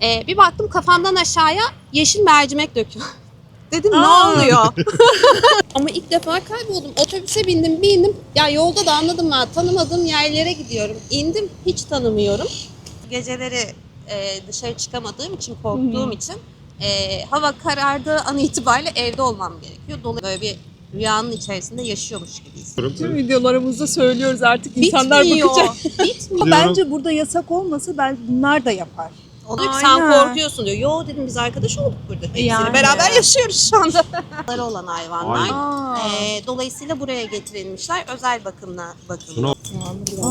Bir baktım kafamdan aşağıya yeşil mercimek döküyor. Dedim ne oluyor? Ama ilk defa kayboldum. Otobüse bindim. Ya yolda da anladım ha. Tanımadığım yerlere gidiyorum. İndim hiç tanımıyorum. Geceleri dışarı çıkamadığım için, korktuğum için hava karardığı an itibariyle evde olmam gerekiyor. Dolayısıyla böyle bir rüyanın içerisinde yaşıyormuş gibiyiz. Tüm videolarımızda söylüyoruz artık insanlar Bitmiyor. bakacak. Bitmiyor. Bence burada yasak olmasa belki bunlar da yapar. Oluyor ki sen korkuyorsun diyor. Yo dedim biz arkadaş olduk burada. Hepsiyle beraber yaşıyoruz şu anda. olan hayvanlar. Dolayısıyla buraya getirilmişler. Özel bakımla bakılıyor.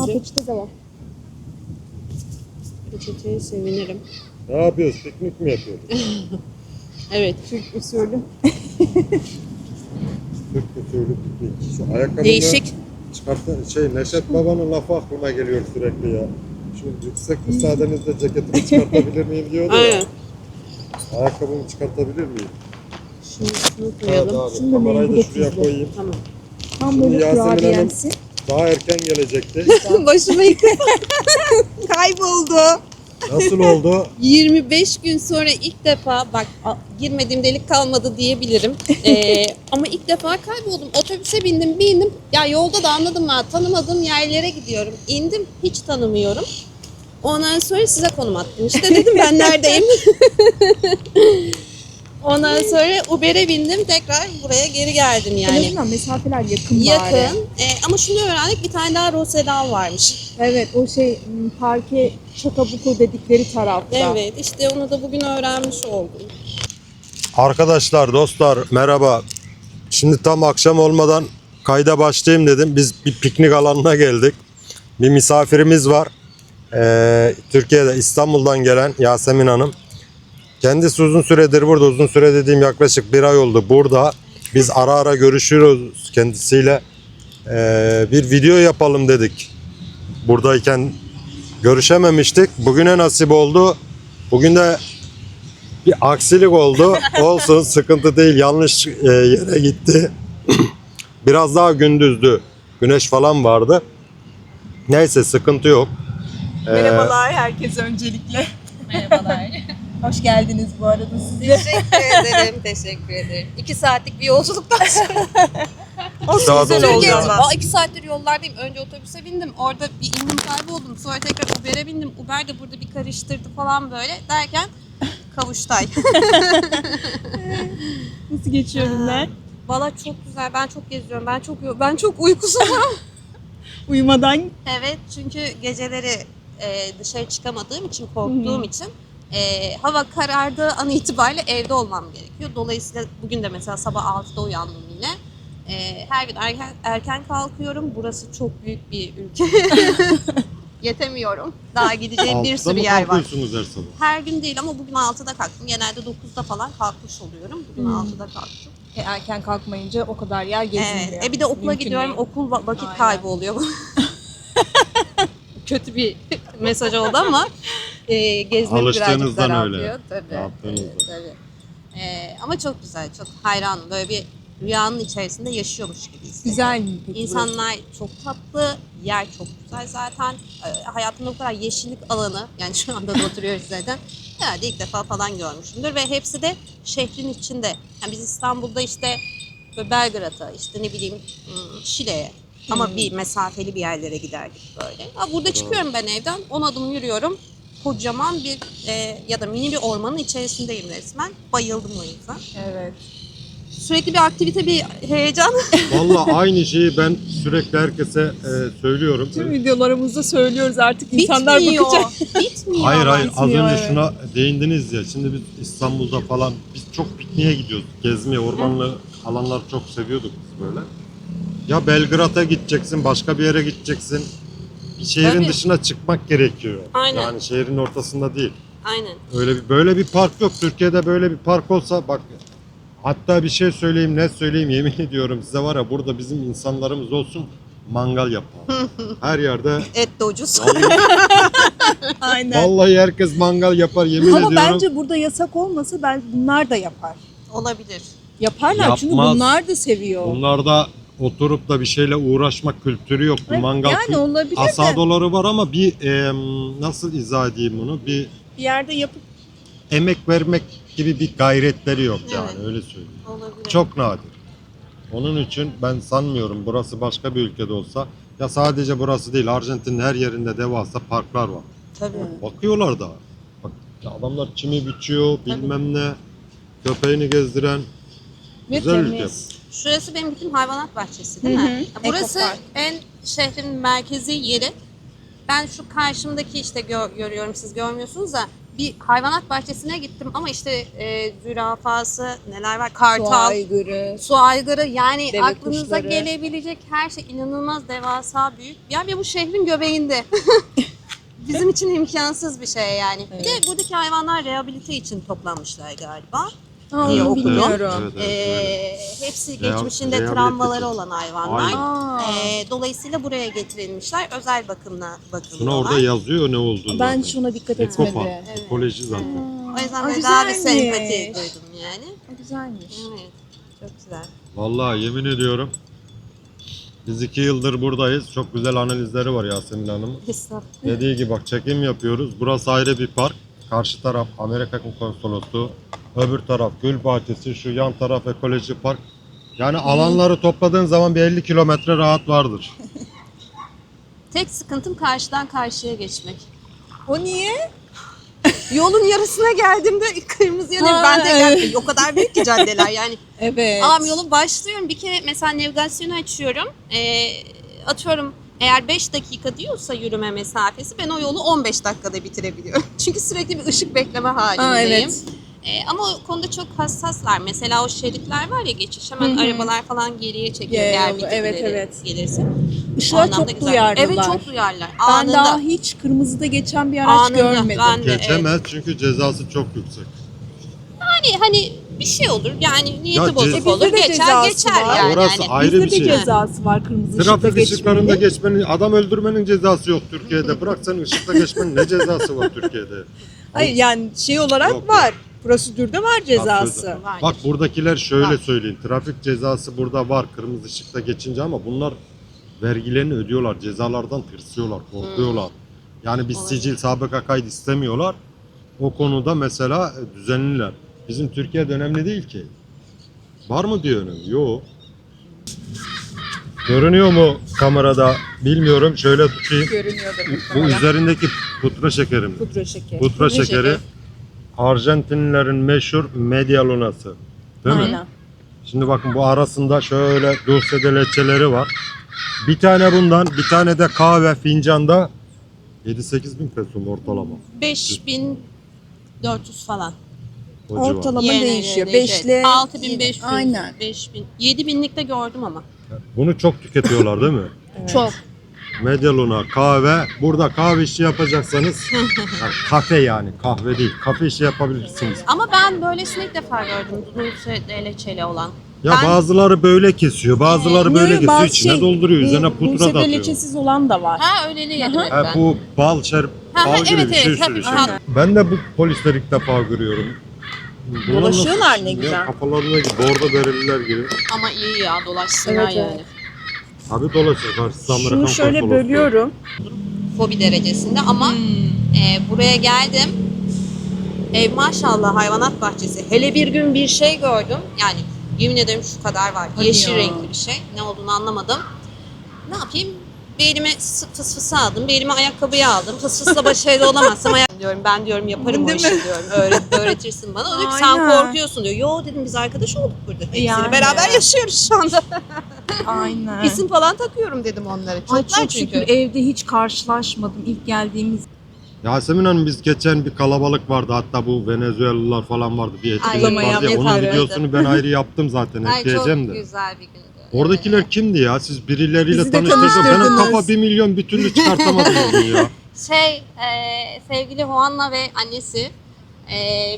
Peçete de var. Peçeteye sevinirim. Ne yapıyoruz? Piknik mi yapıyoruz? Evet. Türk usulü. Türk usulü piknik. Şu ayakkabını Değişik. Neşet Baba'nın lafı aklıma geliyor sürekli ya. Şu yüksek müsaadenizle ceketimi çıkartabilir miyim diyordu ya. Aynen. Ayakkabımı çıkartabilir miyim? Şunu koyalım. Abi, Şunu da kamerayı da meyve şuraya tuzlu. koyayım. Tamam. Tam Şimdi böyle Yasemin Hanım kurabiyemsi. daha erken gelecekti. Başıma kayboldu. Nasıl oldu? 25 gün sonra ilk defa bak girmediğim delik kalmadı diyebilirim. Ama ilk defa kayboldum. Otobüse bindim. Ya yolda da anladım ha. Tanımadığım yerlere gidiyorum. İndim hiç tanımıyorum. Ondan sonra size konum attım. İşte dedim ben neredeyim? Ondan sonra Uber'e bindim. Tekrar buraya geri geldim En yani. azından mesafeler yakın bari. Yakın. Ama şunu öğrendik. Bir tane daha Rosedal varmış. Evet o parke Çakabuku dedikleri tarafta. Evet işte onu da bugün öğrenmiş oldum. Arkadaşlar, dostlar merhaba. Şimdi tam akşam olmadan kayda başlayayım dedim. Biz bir piknik alanına geldik. Bir misafirimiz var. Türkiye'de İstanbul'dan gelen Yasemin Hanım. Kendisi uzun süredir burada. Uzun süre dediğim yaklaşık 1 ay oldu burada. Biz ara ara görüşüyoruz kendisiyle. Bir video yapalım dedik. Buradayken görüşememiştik. Bugüne nasip oldu. Bugün de bir aksilik oldu. Olsun, sıkıntı değil. Yanlış yere gitti. Biraz daha gündüzdü. Güneş falan vardı. Neyse, sıkıntı yok. Merhabalar herkese öncelikle. Merhabalar. Hoş geldiniz bu arada size. Teşekkür ederim. 2 saatlik bir yolculuktan sonra. Saat Güzel oldu oldu ya. ama. 2 saattir yollardayım. Önce otobüse bindim. Orada bir indim kayboldum. Sonra tekrar Uber'e bindim. Uber de burada bir karıştırdı falan böyle. Derken kavuştay. Nasıl geçiyor günler? Valla çok güzel. Ben çok geziyorum. Ben çok uykusuzum. Uyumadan Evet, çünkü geceleri dışarı çıkamadığım için, korktuğum için hava karardığı an itibariyle evde olmam gerekiyor. Dolayısıyla bugün de mesela sabah 6'da uyandım yine. Her gün erken kalkıyorum. Burası çok büyük bir ülke. Yetemiyorum. Daha gideceğim bir sürü yer var. Kalkıyorsunuz her sabah? Her gün değil ama bugün 6'da kalktım. Genelde 9'da falan kalkmış oluyorum. Bugün 6'da kalktım. erken kalkmayınca o kadar yer gezilmiyor. Evet. Bir de okula Mümkün gidiyorum. değil. Okul vakit Aynen. kaybı oluyor. Kötü bir mesaj oldu ama gezmek birazcık Alıştığınızdan daraltıyor. öyle. Tabii. Yaptığınızdan. Tabii. Ama çok güzel, çok hayranım. Böyle bir rüyanın içerisinde yaşıyormuş gibi hissediyorum. Güzel mi peki burası? İnsanlar çok tatlı, yer çok güzel zaten. Hayatımda bu kadar yeşillik alanı, yani şu anda da oturuyoruz zaten. Herhalde ilk defa falan görmüşümdür ve hepsi de şehrin içinde. Yani biz İstanbul'da işte böyle Belgrad'a, işte ne bileyim Şile'ye ama bir mesafeli bir yerlere giderdik böyle. Burada çıkıyorum ben evden, 10 adım yürüyorum. Kocaman bir ya da mini bir ormanın içerisindeyim resmen. Bayıldım o yüzden. Evet. Sürekli bir aktivite, bir heyecan. Vallahi aynı şeyi ben sürekli herkese söylüyorum. Tüm videolarımızda söylüyoruz artık insanlar Bitmiyor. bakacak. Bitmiyor. Hayır az Bitmiyor, önce evet. şuna değindiniz ya. Şimdi biz İstanbul'da falan biz çok pikniğe gidiyoruz. Gezmeye, ormanlı alanlar çok seviyorduk biz böyle. Ya Belgrad'a gideceksin, başka bir yere gideceksin. Bir şehrin Tabii. dışına çıkmak gerekiyor. Aynen. Yani şehrin ortasında değil. Aynen. Böyle bir park yok. Türkiye'de böyle bir park olsa bak, hatta bir şey söyleyeyim, ne söyleyeyim, yemin ediyorum size var ya, burada bizim insanlarımız olsun, mangal yapar. Her yerde Et de ucuz. Aynen. vallahi herkes mangal yapar, yemin Ama ediyorum. bence burada yasak olmasa belki bunlar da yapar. Olabilir. Yaparlar çünkü Yapmaz. bunlar da seviyor. Bunlarda oturup da bir şeyle uğraşmak kültürü yok. Bu Evet, mangal yani olabilir de. asadoları var ama bir nasıl izah edeyim bunu? Bir Bir yerde yapıp emek vermek gibi bir gayretleri yok yani Evet. öyle söyleyeyim. Olabilir. Çok nadir. Onun için ben sanmıyorum burası başka bir ülkede olsa ya sadece burası değil Arjantin'in her yerinde devasa parklar var. Tabii. Bakıyorlar da. Bak ya adamlar çimi biçiyor bilmem ne köpeğini gezdiren Ve güzel ülke. temiz. Şurası benim gittiğim hayvanat bahçesi değil Hı hı. mi? Burası Ekopark. en şehrin merkezi yeri. Ben şu karşımdaki işte görüyorum siz görmüyorsunuz da bir hayvanat bahçesine gittim ama işte zürafası neler var Su kartal, aygırı. su aygırı yani Deve aklınıza kuşları. gelebilecek her şey inanılmaz devasa büyük. Yani bu şehrin göbeğinde. Bizim için imkansız bir şey yani. Bir de buradaki hayvanlar rehabilite için toplanmışlar galiba. Aa, diye onu okudum. bilmiyorum. öyle. Hepsi Reha- geçmişinde rehabilite travmaları için. olan hayvanlar. Aynen. Aa. Dolayısıyla buraya getirilmişler. Özel Şuna bakımlıyorlar. orada yazıyor ne olduğunu. Ben zaten. şuna dikkat Ekopark, etmedim. ekoloji zaten. O yüzden Aa, böyle daha bir güzelmiş. sempati duydum yani. Güzelmiş. Evet. Çok güzel. Vallahi yemin ediyorum biz 2 yıldır buradayız. Çok güzel analizleri var Yasemin Hanım. Estağfurullah. Dediği gibi bak çekim yapıyoruz. Burası ayrı bir park. Karşı taraf Amerika Konsolosluğu. Öbür taraf Gül Bahçesi. Şu yan taraf ekoloji park. Yani alanları topladığın zaman bir 50 kilometre rahat vardır. Tek sıkıntım karşıdan karşıya geçmek. O niye? Yolun yarısına geldiğimde kırmızı yanıyor. Ha, Ben de evet. geldim. O kadar büyük ki caddeler yani. Evet. Ama yolun başlıyorum. Bir kere mesela navigasyonu açıyorum. Atıyorum eğer 5 dakika diyorsa yürüme mesafesi ben o yolu 15 dakikada bitirebiliyorum. Çünkü sürekli bir ışık bekleme halindeyim. Aa, evet. Ama o konuda çok hassaslar. Mesela o şeritler var ya geçiş hemen Hı hı. arabalar falan geriye çekiyor Ya, eğer bir evet, ileri evet. gelirse. O Işığa anlamda çok güzel. duyarlılar. Evet çok duyarlılar. Ben Anında. daha hiç kırmızıda geçen bir araç Anında. görmedim. Ben de, Geçemez çünkü cezası çok yüksek. hani bir şey olur yani niyeti Ya, bozuk bizde olur de geçer cezası geçer var. yani. Orası Hani ayrı Bizde bir de şey. cezası var kırmızı ışıkta Trafik ışıklarında geçmenin. geçmenin, adam öldürmenin cezası yok Türkiye'de. Bırak sen ışıkta geçmenin ne cezası var Türkiye'de? Hayır yani şey olarak Yok, var. Prosedürde var cezası. Tabii, Vardır. Bak buradakiler şöyle Var. söyleyeyim. Trafik cezası burada var kırmızı ışıkta geçince ama bunlar vergilerini ödüyorlar. Cezalardan tırsıyorlar, korkuyorlar. Yani bir Olabilir. sicil, sabıka kaydı istemiyorlar. O konuda mesela düzenliler. Bizim Türkiye'de önemli değil ki. Var mı diyor önemli? Yok. Görünüyor mu kamerada bilmiyorum. Şöyle tutayım. Görünüyordur. Bu üzerindeki pudra şekeri mi? Pudra şekeri. Pudra şekeri Arjantinlilerin meşhur medyalunası. Değil mi? Aynen. Şimdi bakın bu arasında şöyle dulce de leche'leri var. Bir tane bundan, bir tane de kahve fincanda 7-8 bin peso mu ortalama? 5400 falan. O civar. Ortalama Yine değişiyor. değişiyor. 5'le 6500, Aynen. 5000, 7000'likte gördüm ama. Bunu çok tüketiyorlar değil mi? Çok. Medyaluna, kahve. Burada kahve işi yapacaksanız yani kafe yani kahve değil. Kafe işi yapabilirsiniz. Ama ben böylesini ilk defa gördüm. Dulce de leçeli olan. Ya Ben- bazıları böyle kesiyor, bazıları böyle kesiyor, bazı içine dolduruyor, üzerine pudra da Dulce de atıyor. leçesiz olan da var. Ha öyleli yedim hep Ha, ben. bu bal Ha, bal gibi evet, bir şey evet, tabii, sürüyor. aynen. Ben de bu polisleri ilk defa görüyorum. Bunlar Dolaşıyorlar nasıl- ne güzel. Ya, kafalarına gibi, bordo bereliler gibi. Ama iyi ya dolaşsınlar Evet, yani. evet. Tabii dolaşıyor karşısı Amerikan Şunu şöyle konsolosluğu. bölüyorum. Fobi derecesinde ama buraya geldim. Ev maşallah hayvanat bahçesi. Hele bir gün bir şey gördüm. Yani yemin ederim şu kadar var. Hadi Yeşil ya. renkli bir şey. Ne olduğunu anlamadım. Ne yapayım? Bir elime fıs fısı aldım. Bir elime ayakkabıyı aldım. Fıs fısla başarılı olamazsam diyorum. Ben diyorum yaparım o Değil işi mi? diyorum. Öğretirsin bana. O diyor ki sen Aynen. korkuyorsun diyor. Yo dedim biz arkadaş olduk burada. Hepsini Yani. beraber yaşıyoruz şu anda. Aynen. İsim falan takıyorum dedim onlara. Ay Çoklar çok çünkü. şükür evde hiç karşılaşmadım ilk geldiğimiz. Yasemin Hanım biz geçen bir kalabalık vardı. Hatta bu Venezuelalılar falan vardı. Bir etkinlik Ay, vardı ya. Onun yaparız. videosunu ben ayrı yaptım zaten. Ay çok Ekleyeceğim de. güzel bir gündü. Oradakiler kimdi ya? Siz birileriyle Bizi de tanıştırdınız. Benim tanıştırdınız. kafa 1 milyon bir türlü çıkartamadım bugün ya. Sevgili Juan'la ve annesi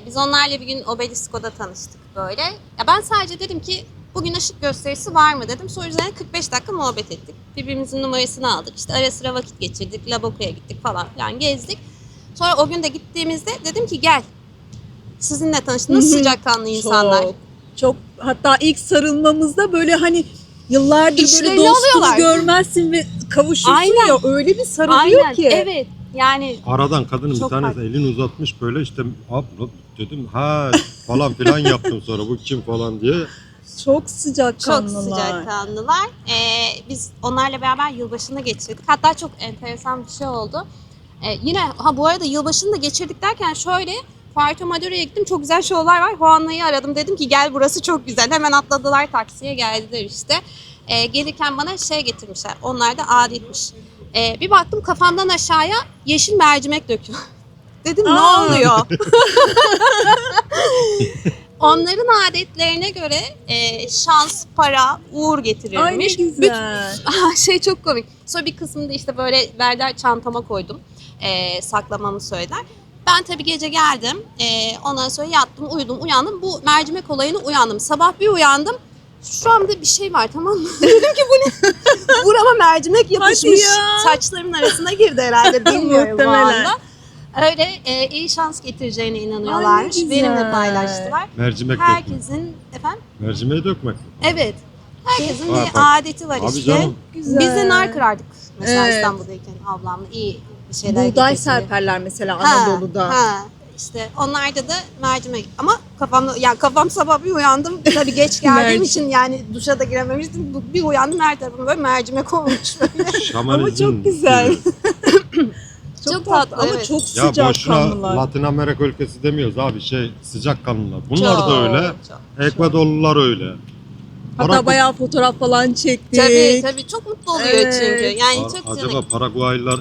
biz onlarla bir gün Obelisco'da tanıştık böyle. Ya ben sadece dedim ki bugün ışık gösterisi var mı dedim. Sonra üzerine 45 dakika muhabbet ettik. Birbirimizin numarasını aldık. İşte ara sıra vakit geçirdik. Laboku'ya gittik falan filan gezdik. Sonra o gün de gittiğimizde dedim ki gel. Sizinle tanıştığınız Hı hı. sıcakkanlı insanlar. Çok hatta ilk sarılmamızda böyle hani yıllardır İşlerini böyle dostunu alıyorlar. görmezsin ve kavuşursun Aynen. ya öyle bir sarılıyor Aynen ki. evet. Yani Aradan kadının bir Çok tanesi farklı. elini uzatmış böyle işte abi dedim ha falan filan yaptım sonra bu kim falan diye. Çok sıcak çok kanlılar. sıcakkanlılar. Biz onlarla beraber yılbaşını geçirdik. Hatta çok enteresan bir şey oldu. Yine bu arada yılbaşını da geçirdik derken şöyle Puerto Madeira'ya gittim. Çok güzel şovlar var. Juana'yı aradım. Dedim ki gel burası çok güzel. Hemen atladılar taksiye geldiler işte. Gelirken bana şey getirmişler. Onlar da adetmiş. Bir baktım kafamdan aşağıya yeşil mercimek döküyor. Dedim ne Aa! oluyor? Onların adetlerine göre şans, para, uğur Ay ne getirirmiş. güzel. Şey çok komik. Sonra bir kısmını da işte böyle verdiler çantama koydum. Saklamamı söylediler. Ben tabii gece geldim. Ondan sonra yattım, uyudum, uyandım. Bu mercimek olayını uyandım. Sabah bir uyandım. Şuramda bir şey var, tamam mı? Dedim ki bu ne? Burama mercimek yapışmış. ya. Saçlarımın arasına girdi herhalde. Bilmiyorum bu Muhtemelen. anda. Öyle iyi şans getireceğine inanıyorlarmış. güzel. Benimle paylaştılar. Mercimek dökmek. Herkesin efendim? Mercimeği dökmek. Evet. Herkesin Vay bir bak. adeti var Abi işte. canım. Güzel. Biz de nar kırardık. Mesela Evet. İstanbul'dayken ablamla iyi bir şeyler Buğday getirdi. serperler mesela Ha, Anadolu'da. Ha. İşte onlarda da mercimek. Ama kafam sabah bir uyandım. Tabii geç geldiğim Mercimek. için yani duşa da girememiştim. Bir uyandım her tarafım böyle mercimek olmuş. Şamanizm. Ama çok güzel. diyor. Çok tatlı, ama evet. çok Ya sıcak boşuna kanlılar. Latin Amerika ülkesi demiyoruz abi sıcak kanlılar. Bunlar Çok, da öyle. çok. Ekvadorlular öyle. Hatta bayağı fotoğraf falan çektik. Tabii çok mutlu oluyor Evet. çünkü. Yani çok Acaba Paraguaylılar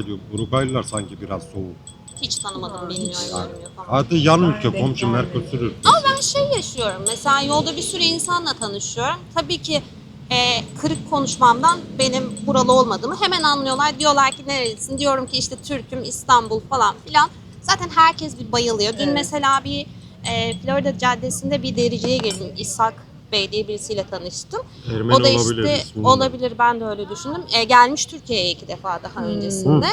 diyor. Uruguaylılar sanki biraz soğuk. hiç tanımadım, bilmiyorum. yorum yapamam. Hadi yan ülke Ben komşu denk Mercosur ülkesi. Ben şey yaşıyorum. Mesela yolda bir sürü insanla tanışıyorum. Tabii ki kırık konuşmamdan benim buralı olmadığımı hemen anlıyorlar. Diyorlar ki nerelisin? Diyorum ki işte Türk'üm, İstanbul falan filan. Zaten herkes bir bayılıyor. Dün Evet. mesela bir Florida Caddesi'nde bir dericiye girdim. İshak Bey diye birisiyle tanıştım. Ermeni O da olabilir. işte ismini olabilir, ben de öyle düşündüm. Gelmiş Türkiye'ye 2 defa daha öncesinde.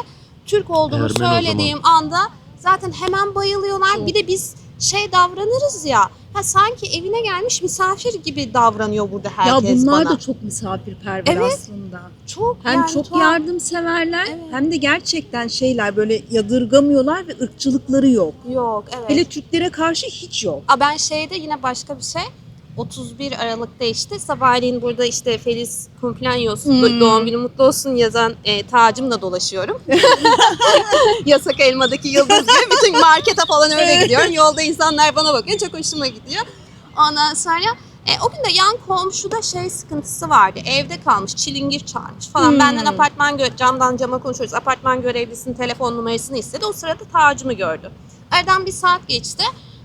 Türk olduğumu Ermeni o söylediğim anda zaten hemen bayılıyorlar. Bir de biz şey davranırız ya. Sanki evine gelmiş misafir gibi davranıyor burada Ya herkes bunlar bana. da çok misafirperver Evet. aslında. çok Hem yani çok tuhaf. yardımseverler Evet. hem de gerçekten şeyler böyle yadırgamıyorlar ve ırkçılıkları yok. Yok, evet. Hele Türklere karşı hiç yok. Ben şeyde yine başka bir şey. 31 Aralık'ta işte sabahleyin burada işte Feliz Cumpleaños doğum günü mutlu olsun yazan tacımla dolaşıyorum. Yasak Elma'daki yıldız gibi bütün markete falan öyle gidiyorum. Yolda insanlar bana bakıyor, çok hoşuma gidiyor. Ondan sonra o gün de yan komşuda şey sıkıntısı vardı. Evde kalmış, çilingir çağırmış falan. Benden camdan cama konuşuyoruz. Apartman görevlisinin telefon numarasını istedi. O sırada tacımı gördü. Aradan bir saat geçti.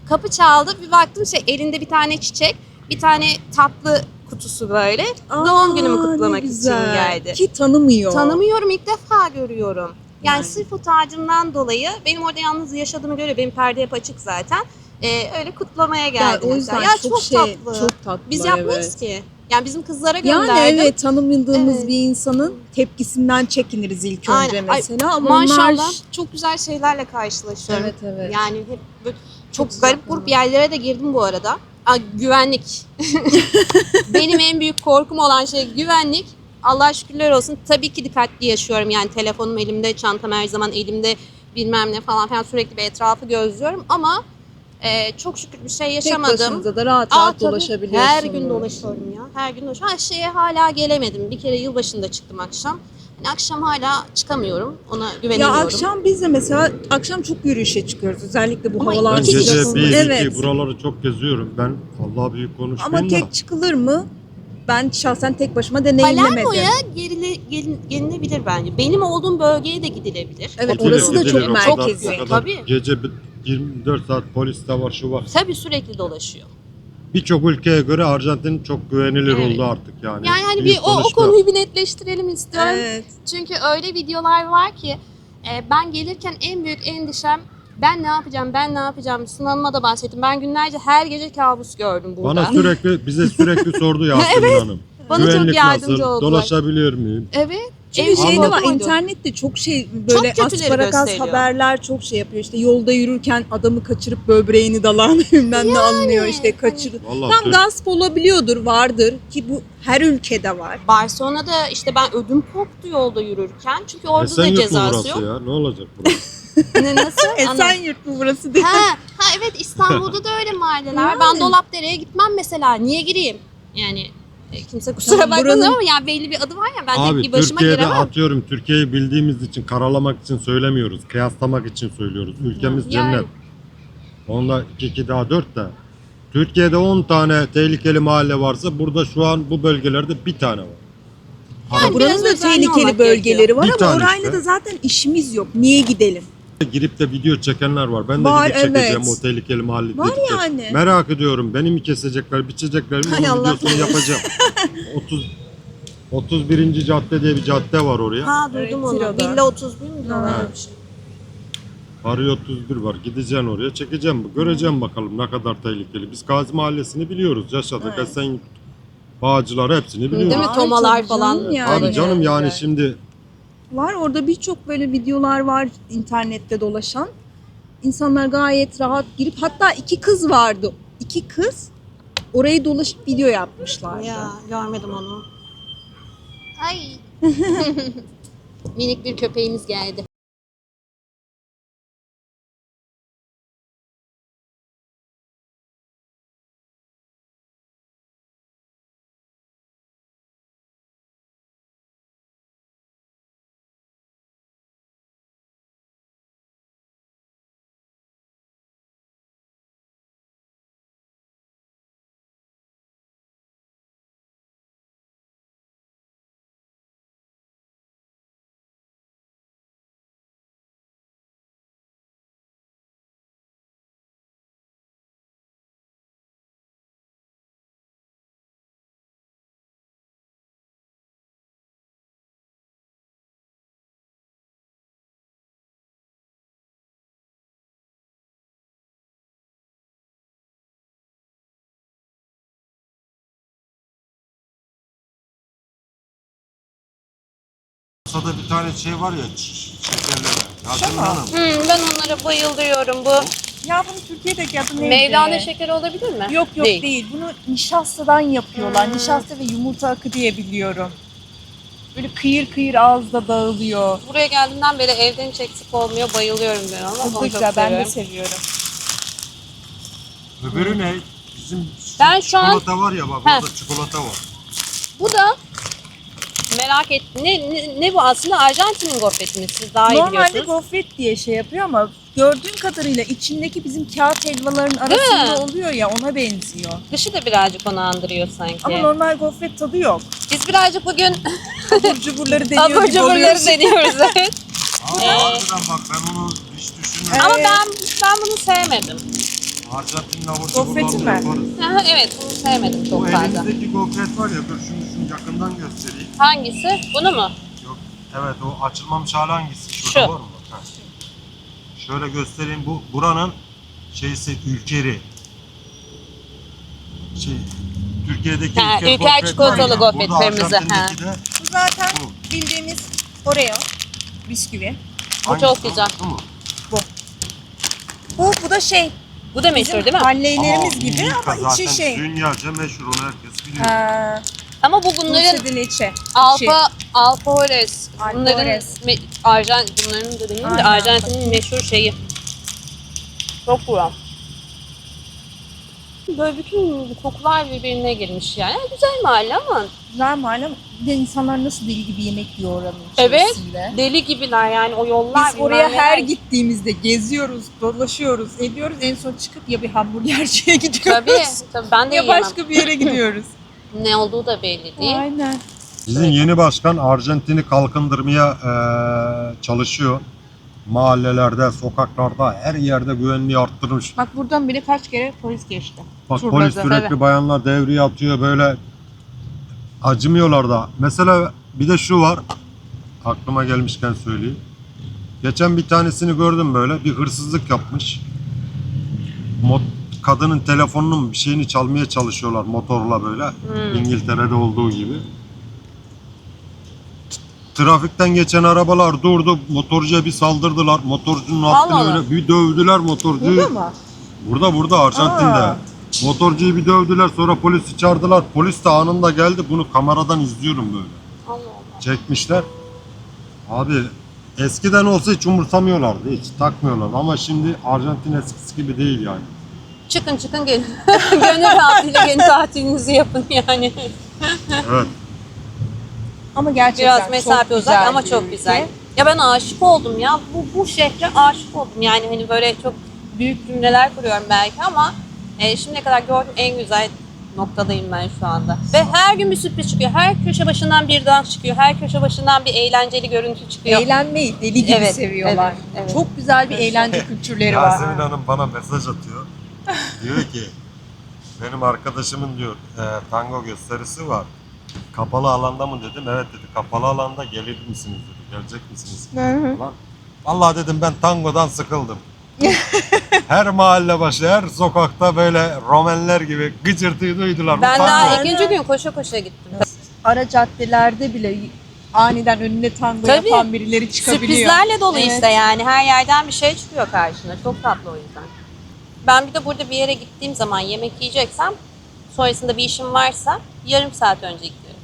Kapı çaldı. Bir baktım elinde bir tane çiçek, bir tane tatlı kutusu böyle. Doğum günümü Aa, kutlamak ne için güzel. geldi. Ki tanımıyor. Tanımıyorum, ilk defa görüyorum. Yani Yani. sırf o tacımdan dolayı benim orada yalnız yaşadığımı görüyor. Benim perde hep açık zaten. Öyle kutlamaya geldi. o yüzden mesela. çok tatlı. çok tatlılar, Biz yapmayız evet. ki. Yani bizim kızlara Yani gönderdim. evet, tanımadığımız Evet. bir insanın tepkisinden çekiniriz ilk önce Aynen. Ay, mesela ama Maşallah onlar... çok güzel şeylerle karşılaşıyorum. Evet, evet. Yani hep böyle çok güzel garip grup yerlere de girdim bu arada. Güvenlik. Benim en büyük korkum olan şey güvenlik. Allah'a şükürler olsun. Tabii ki dikkatli yaşıyorum. Yani telefonum elimde, çantam her zaman elimde, bilmem ne falan filan, sürekli bir etrafı gözlüyorum ama çok şükür bir şey Tek yaşamadım. başınıza da rahat rahat Tabii. dolaşabiliyorsunuz. Her gün dolaşıyorum ya. Her gün dolaşıyorum. Şeye hala gelemedim. Bir kere yılbaşında çıktım akşam. Yani akşam hala çıkamıyorum. Ona Ya güvenemiyorum. akşam biz de mesela akşam çok yürüyüşe çıkıyoruz. Özellikle bu Ama havalar Ben İki gece kişisiniz. bir Evet. iki buraları çok geziyorum. Ben Allah büyük Ama konuşmayayım da. tek çıkılır mı? Ben şahsen tek başıma deneyimlemedim. Palermo'ya gelinebilir bence. Benim olduğum bölgeye de gidilebilir. Evet, Gidilir, orası da gidilir. çok O kadar- merkezi. o kadar Tabii. Gece 24 saat polis de var şu var. Tabii sürekli dolaşıyor. Birçok ülkeye göre Arjantin çok güvenilir Evet. oldu artık yani. Yani hani Büyük bir o konuşma. konuyu bir netleştirelim istiyorum. Evet. Çünkü öyle videolar var ki ben gelirken en büyük endişem ben ne yapacağım sınavıma da bahsettim. Ben günlerce her gece kabus gördüm burada. Bize sürekli sordu Yasemin Hanım. Bana çok Güvenlik yardımcı nasıl? oldular. Dolaşabiliyor muyum? Evet, Çünkü En şey de var, korkunç. internette çok şey böyle Çok kötüleri asparagas gösteriyor. haberler çok şey yapıyor. İşte yolda yürürken adamı kaçırıp böbreğini dalan bilmem ne anlıyor işte kaçırır. Vallahi Tam gasp olabiliyordur, vardır ki bu her ülkede var. Barcelona'da işte ben ödüm koptu yolda yürürken. Çünkü orada da cezası yok. ya. Ne olacak burası? Nasıl? Esenyurt mu burası diye. Ha evet, İstanbul'da da öyle mahalleler. Ben Dolapdere'ye gitmem mesela. Niye gireyim? Yani kimse kusura Tamam, bakmasın buranın- ama ya belli bir adı var ya, ben Abi tek bir başıma Türkiye'de giremem. atıyorum, Türkiye'yi bildiğimiz için, karalamak için söylemiyoruz. Kıyaslamak için söylüyoruz. Ülkemiz Yani. cennet. Onda 2 daha 4 de. Türkiye'de 10 tane tehlikeli mahalle varsa burada şu an bu bölgelerde bir tane var. Yani Buranın biraz da özenli tehlikeli olmak bölgeleri var Bir ama tane orayla işte. da zaten işimiz yok. Niye gidelim? Girip de video çekenler var. Ben de Var, gidip çekeceğim evet. o tehlikeli mahalle Var dedikleri. yani. Merak ediyorum. Beni mi kesecekler, biçecekler mi? Hay Bunun Allah. videosunu yapacağım. 31. cadde diye bir cadde var oraya. Ha duydum Evet, onu. Tiro'da. Villa 31 mi diyorlar Ha. öyle bir şey. Barı 31 var. Gideceksin oraya, çekeceğim. Göreceğim bakalım ne kadar tehlikeli. Biz Gazi Mahallesi'ni biliyoruz. Yaşadık. Evet. Esenyurt, Bağcılar hepsini biliyoruz. Değil mi? Ay, Tomalar tabii falan. canım yani. Abi canım yani Evet. şimdi Var orada birçok böyle videolar var internette dolaşan. İnsanlar gayet rahat girip, hatta 2 kız vardı. 2 kız orayı dolaşıp video yapmışlardı. Ya görmedim onu. Ay. Minik bir köpeğimiz geldi. masada bir tane şey var ya, şekerleme. Yasemin Tamam. Hanım. Ben onlara bayılıyorum. Bu Ya bunu Türkiye'deki adı neydi? Mevlana şekeri olabilir mi? Yok değil. Bunu nişastadan yapıyorlar. Nişasta ve yumurta akı diye biliyorum. Böyle kıyır kıyır ağızda dağılıyor. Buraya geldiğimden beri evden hiç eksik olmuyor. Bayılıyorum ben ona. Çok Onu da çok güzel, ben de seviyorum. seviyorum. Öbürü ne? Bizim Ben şu an- çikolata var ya bak, Heh. burada çikolata var. Bu da merak ettim. Ne bu aslında? Arjantin'in gofreti mi? Siz daha iyi Normalde biliyorsunuz. gofret diye şey yapıyor ama gördüğüm kadarıyla içindeki bizim kağıt helvaların arasında oluyor ya, ona benziyor. Dışı da birazcık onu andırıyor sanki. Ama normal gofret tadı yok. Biz birazcık bugün Abur cuburları deniyor abur gibi cuburları oluyoruz. deniyoruz. Evet. Abi harbiden bak, ben onu hiç düşünmedim. Ama Evet. ben bunu sevmedim. Arjantin'in abur Gofreti cuburlarını mi? yaparız. Aha, evet bunu sevmedim Bu çok fazla. elimizdeki gofret var ya, dur şunu yakından göstereyim. Hangisi? Bunu mu? Yok. Evet, o açılmamış hali hangisi? Şurada Şu. var mı? Bak, ha. Şöyle göstereyim, bu buranın şeysi Ülkeri. Türkiye'deki Ha, Ülker Ülker gofret çikolatalı var ya, gofret, burada kırmızı, Arjantin'deki de Bu zaten bu. bildiğimiz Oreo bisküvi. Bu Hangisi? çok güzel. Bu mu? Bu da şey, Bu da meşhur değil mi? halleylerimiz gibi Milka ama içi zaten şey. dünyaca meşhur, onu herkes biliyor. Ha, Ama bu bunların dulce de leche. alfajores. Bunların Alfajores. bunların da demeyeyim de Aynen. Arjantin'in meşhur şeyi. Çok güzel. Böyle bütün kokular birbirine girmiş yani. Güzel mahalle ama Güzel mahalle. Bir de insanlar nasıl deli gibi yemek yiyor oranın evet, içerisinde. deli gibiler yani o yollar. Biz oraya bilmem her neler. gittiğimizde geziyoruz, dolaşıyoruz, ediyoruz. En son çıkıp ya bir hamburgerciye gidiyoruz. Tabii ben de Ya yiyemem. başka bir yere gidiyoruz. Ne olduğu da belli değil. Aynen. Bizim yeni başkan Arjantin'i kalkındırmaya çalışıyor. Mahallelerde, sokaklarda, her yerde güvenliği arttırmış. Bak buradan bile kaç kere polis geçti. Bak Turladı, polis sürekli evet. bayanlar devreye atıyor, böyle acımıyorlar da. Mesela bir de şu var, aklıma gelmişken söyleyeyim. Geçen bir tanesini gördüm, böyle bir hırsızlık yapmış. Kadının telefonunun bir şeyini çalmaya çalışıyorlar motorla böyle. İngiltere'de olduğu gibi. trafikten geçen arabalar durdu. Motorcuya bir saldırdılar. Motorcunun hakkını Allah. öyle bir dövdüler motorcuyu. Burada mı? Burada Arjantin'de. Aa. Motorcuyu bir dövdüler, sonra polisi çağırdılar. Polis de anında geldi. Bunu kameradan izliyorum böyle. Allah Allah. Çekmişler. Abi eskiden olsa hiç umursamıyorlardı. Hiç takmıyorlar. Ama şimdi Arjantin eskisi gibi değil yani. Çıkın gelin. Gönül rahatlığıyla gelin tatilinizi yapın yani. Evet. Ama gerçekten Biraz mesafe çok uzak güzel ama bir çok ülke. güzel. Ya ben aşık oldum ya. Bu şehre aşık oldum. Yani hani böyle çok büyük cümleler kuruyorum belki ama şimdiye kadar gördüğüm en güzel noktadayım ben şu anda. Ve her gün bir sürpriz çıkıyor. Her köşe başından bir dans çıkıyor. Her köşe başından bir eğlenceli görüntü çıkıyor. Eğlenmeyi deli gibi Evet, seviyorlar. evet, evet. Çok güzel bir eğlence kültürleri var. Yasemin Hanım bana mesaj atıyor. Diyor ki benim arkadaşımın diyor tango gösterisi var. Kapalı alanda mı dedim. Evet dedi. Kapalı alanda gelir misiniz dedi. Gelecek misiniz? Falan. Vallahi dedim ben tangodan sıkıldım. Her mahalle başı, her sokakta böyle Romenler gibi gıcırtıyı duydular. Bu Ben tango. daha ikinci gün koşa gittim. Ara caddelerde bile aniden önüne tango Tabii. yapan birileri çıkabiliyor. Sürprizlerle dolu Evet. işte yani. Her yerden bir şey çıkıyor karşına. Çok tatlı o yüzden. Ben bir de burada bir yere gittiğim zaman yemek yiyeceksem, sonrasında bir işim varsa yarım saat önce gidiyorum.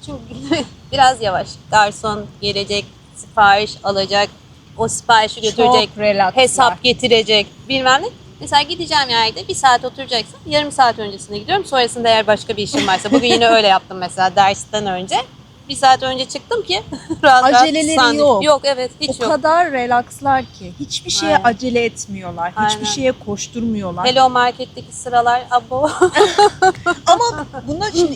Çünkü biraz yavaş. Garson gelecek, sipariş alacak, o siparişi götürecek, Çok relaxlar. hesap getirecek, bilmem ne. Mesela gideceğim yerde bir saat oturacaksam yarım saat öncesine gidiyorum. Sonrasında eğer başka bir işim varsa, bugün yine öyle yaptım mesela dersten önce. Bir saat önce çıktım ki rahat Aceleleri sandviç. yok. Yok evet hiç O yok. kadar relaxlar ki hiçbir şeye Aynen. acele etmiyorlar. Hiçbir Aynen. şeye koşturmuyorlar. Hello Market'teki sıralar abo. Ama buna şimdi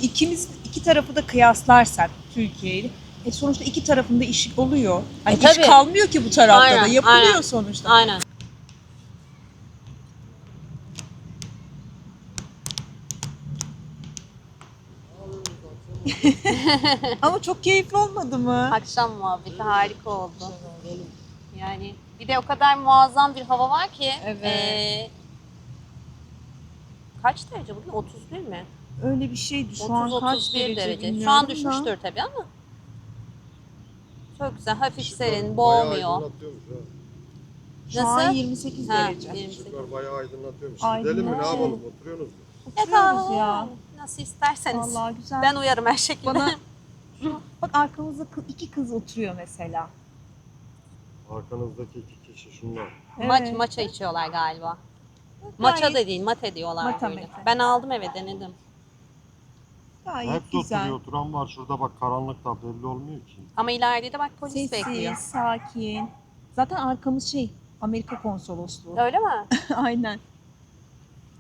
iki tarafı da kıyaslarsak Türkiye'yi sonuçta iki tarafında iş oluyor. Hani iş tabii. kalmıyor ki bu tarafta da. Aynen, Yapılıyor aynen. sonuçta. Aynen. Ama çok keyifli olmadı mı? Akşam muhabbeti harika oldu. Yani bir de o kadar muazzam bir hava var ki. Evet. Kaç derece bugün? 31 mi? Öyle bir şeydi. Şu an kaç 30-31 derece derece. Şu bilmiyorum an da. düşmüştür tabii ama. Çok güzel, hafif serin, Bayağı boğmuyor. aydınlatıyormuş ha. Şu an Nasıl? 28 Ha, derece. 28. Işıklar bayağı aydınlatıyormuş. Aynen. Gidelim mi ne yapalım? Oturuyorsunuz mu? Oturuyoruz ya. Nasıl isterseniz. Vallahi güzel. Ben uyarım her şekilde. Bana bak arkamızda iki kız oturuyor mesela. Arkanızdaki iki kişi şunlar. Evet. Maça içiyorlar galiba. Gayet- Maça da değil, mate diyorlar Mate, böyle. mate. Ben aldım eve denedim. Gayet Hep de güzel. oturuyor. Oturan var. Şurada bak karanlıkta belli olmuyor ki. Ama ileride de bak polis Sessiz, bekliyor. sakin. Zaten arkamız Amerika konsolosluğu. Öyle mi? Aynen.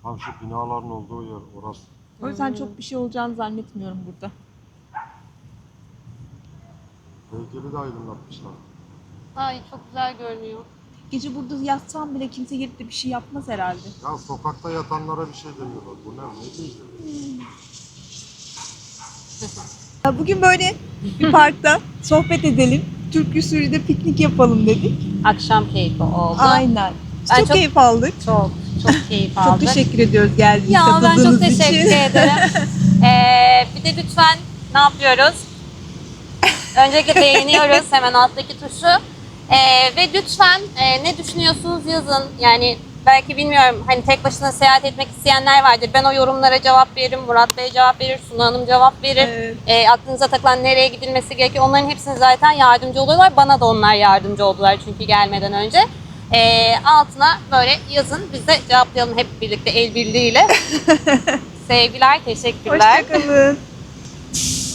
Tam şu binaların olduğu yer orası. O yüzden çok bir şey olacağını zannetmiyorum burada. Heykeli de aydınlatmışlar. Ay çok güzel görünüyor. Gece burada yatsam bile kimse gelip de bir şey yapmaz herhalde. Ya sokakta yatanlara bir şey demiyorlar. Bu ne diyeceğim? Ya bugün böyle bir parkta sohbet edelim. Türk usulü piknik yapalım dedik. Akşam keyfi oldu. Aynen. Biz Ben çok çok- keyif aldık. Çok keyif Çok aldık. teşekkür ediyoruz geldiğiniz, Ya ben katıldığınız çok teşekkür için. ederim. Bir de lütfen ne yapıyoruz? Öncelikle beğeniyoruz hemen alttaki tuşu. Ve lütfen ne düşünüyorsunuz yazın. Yani belki bilmiyorum hani tek başına seyahat etmek isteyenler vardır. Ben o yorumlara cevap veririm. Murat Bey cevap verir. Sunu Hanım cevap verir. Evet. Aklınıza takılan nereye gidilmesi gerekiyor. Onların hepsini zaten yardımcı oluyorlar. Bana da onlar yardımcı oldular çünkü gelmeden önce. Altına böyle yazın. Biz de cevaplayalım hep birlikte el birliğiyle. Sevgiler, teşekkürler. Hoşçakalın.